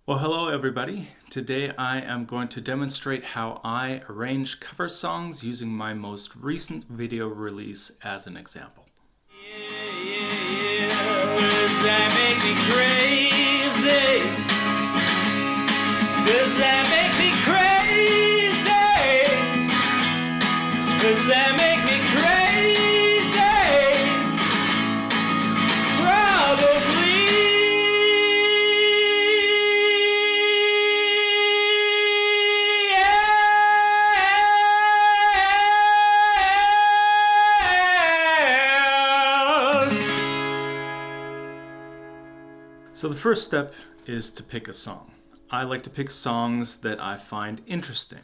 Well, hello everybody. Today I am going to demonstrate how I arrange cover songs using my most recent video release as an example. Does that make me crazy? Does that make me crazy? Does that make me crazy? So the first step is to pick a song. I like to pick songs that I find interesting.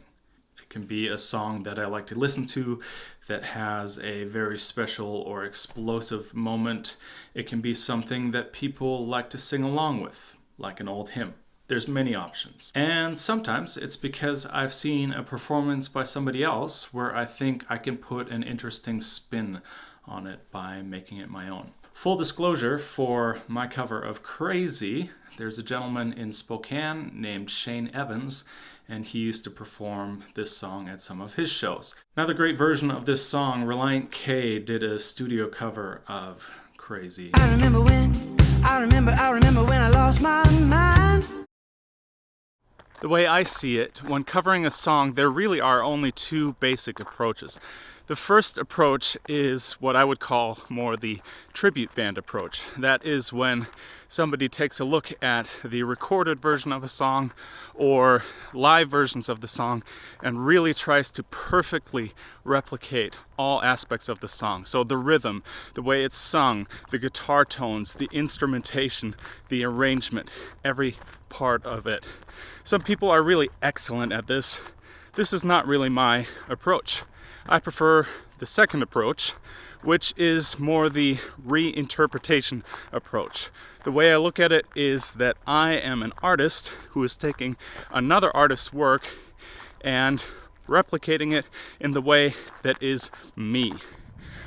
It can be a song that I like to listen to that has a very special or explosive moment. It can be something that people like to sing along with, like an old hymn. There's many options. And sometimes it's because I've seen a performance by somebody else where I think I can put an interesting spin on it by making it my own. Full disclosure, for my cover of Crazy, there's a gentleman in Spokane named Shane Evans, and he used to perform this song at some of his shows. Another great version of this song, Reliant K did a studio cover of Crazy. I remember when I lost my mind. The way I see it, when covering a song, there really are only two basic approaches. The first approach is what I would call more the tribute band approach. That is when somebody takes a look at the recorded version of a song or live versions of the song and really tries to perfectly replicate all aspects of the song. So the rhythm, the way it's sung, the guitar tones, the instrumentation, the arrangement, every part of it. Some people are really excellent at this. This is not really my approach. I prefer the second approach, which is more the reinterpretation approach. The way I look at it is that I am an artist who is taking another artist's work and replicating it in the way that is me.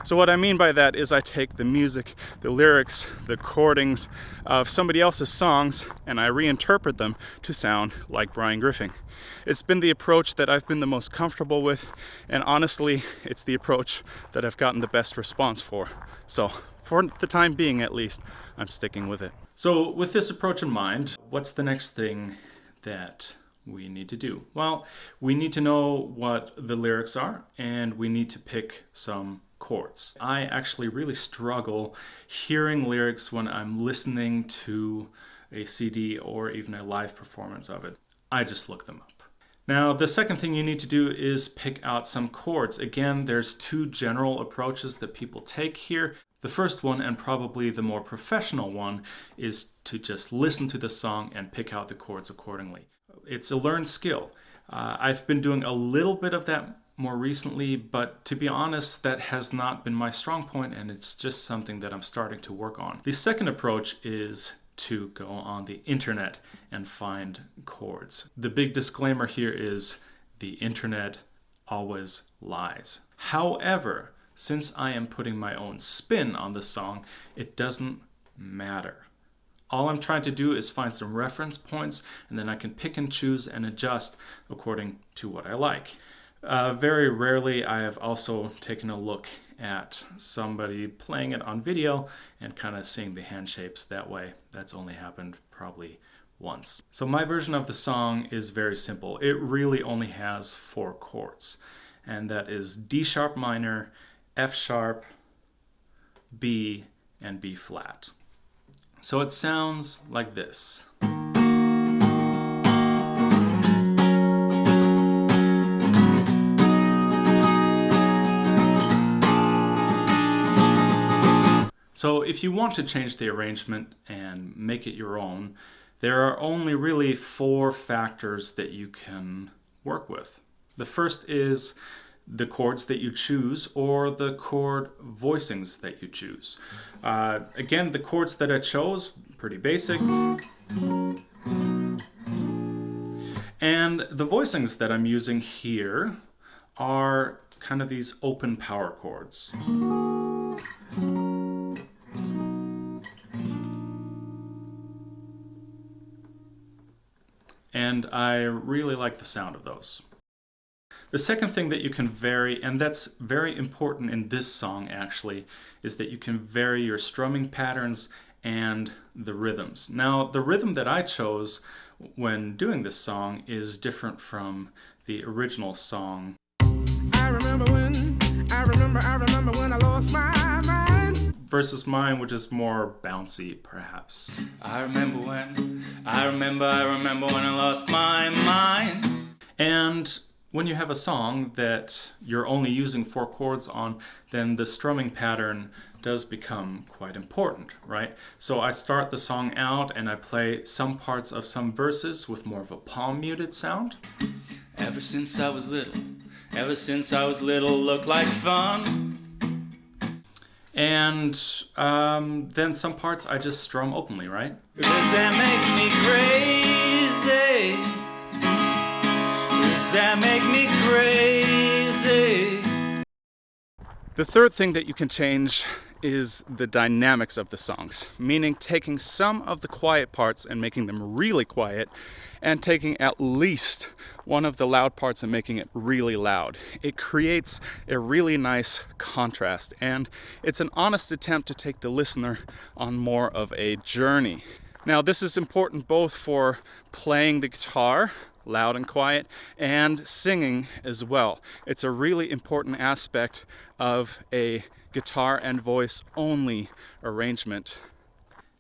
So what I mean by that is I take the music, the lyrics, the chordings of somebody else's songs and I reinterpret them to sound like Brian Griffing. It's been the approach that I've been the most comfortable with, and honestly, it's the approach that I've gotten the best response for. So, for the time being at least, I'm sticking with it. So, with this approach in mind, what's the next thing that we need to do? Well, we need to know what the lyrics are, and we need to pick some chords. I actually really struggle hearing lyrics when I'm listening to a CD or even a live performance of it. I just look them up. Now, the second thing you need to do is pick out some chords. Again, there's two general approaches that people take here. The first one, and probably the more professional one, is to just listen to the song and pick out the chords accordingly. It's a learned skill. I've been doing a little bit of that more recently, but to be honest, that has not been my strong point, and it's just something that I'm starting to work on. The second approach is to go on the internet and find chords. The big disclaimer here is the internet always lies. However, since I am putting my own spin on the song, it doesn't matter. All I'm trying to do is find some reference points, and then I can pick and choose and adjust according to what I like. Very rarely, I have also taken a look at somebody playing it on video and kind of seeing the hand shapes that way. That's only happened probably once. So my version of the song is very simple. It really only has 4 chords, and that is D sharp minor, F sharp, B, and B flat. So it sounds like this. So if you want to change the arrangement and make it your own, there are only really 4 factors that you can work with. The first is the chords that you choose or the chord voicings that you choose. Again, the chords that I chose, pretty basic. And the voicings that I'm using here are kind of these open power chords. and I really like the sound of those. The second thing that you can vary, and that's very important in this song actually, is that you can vary your strumming patterns and the rhythms. Now, the rhythm that I chose when doing this song is different from the original song. I remember when I lost my mind. Versus mine, which is more bouncy, perhaps. I remember when I lost my mind. And when you have a song that you're only using 4 chords on, then the strumming pattern does become quite important, right? So I start the song out and I play some parts of some verses with more of a palm muted sound. Ever since I was little, looked like fun. And then some parts I just strum openly, right? Does that make me crazy? Does that make me crazy? The third thing that you can change is the dynamics of the songs, meaning taking some of the quiet parts and making them really quiet, and taking at least one of the loud parts and making it really loud. It creates a really nice contrast, and it's an honest attempt to take the listener on more of a journey. Now, this is important both for playing the guitar, loud and quiet, and singing as well. It's a really important aspect of a guitar and voice only arrangement.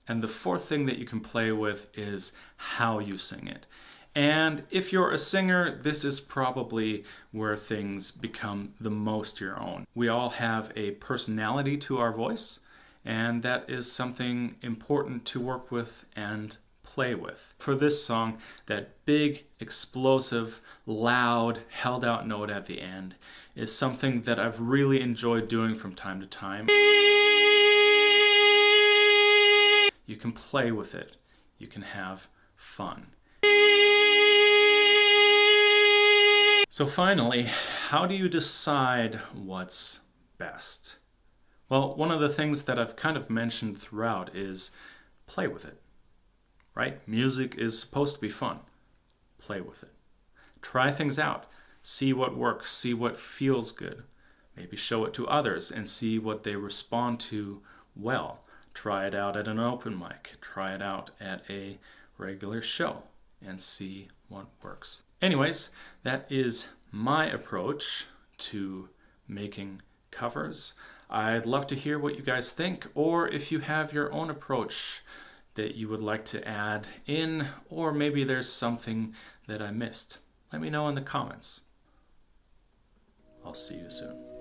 And the fourth thing that you can play with is how you sing it. And if you're a singer, this is probably where things become the most your own. We all have a personality to our voice, and that is something important to work with and play with. For this song, that big, explosive, loud, held out note at the end is something that I've really enjoyed doing from time to time. You can play with it. You can have fun. So finally, how do you decide what's best? Well, one of the things that I've kind of mentioned throughout is play with it. Right? Music is supposed to be fun. Play with it. Try things out. See what works. See what feels good. Maybe show it to others and see what they respond to well. Try it out at an open mic. Try it out at a regular show and see what works. Anyways, that is my approach to making covers. I'd love to hear what you guys think, or if you have your own approach that you would like to add in, or maybe there's something that I missed. Let me know in the comments. I'll see you soon.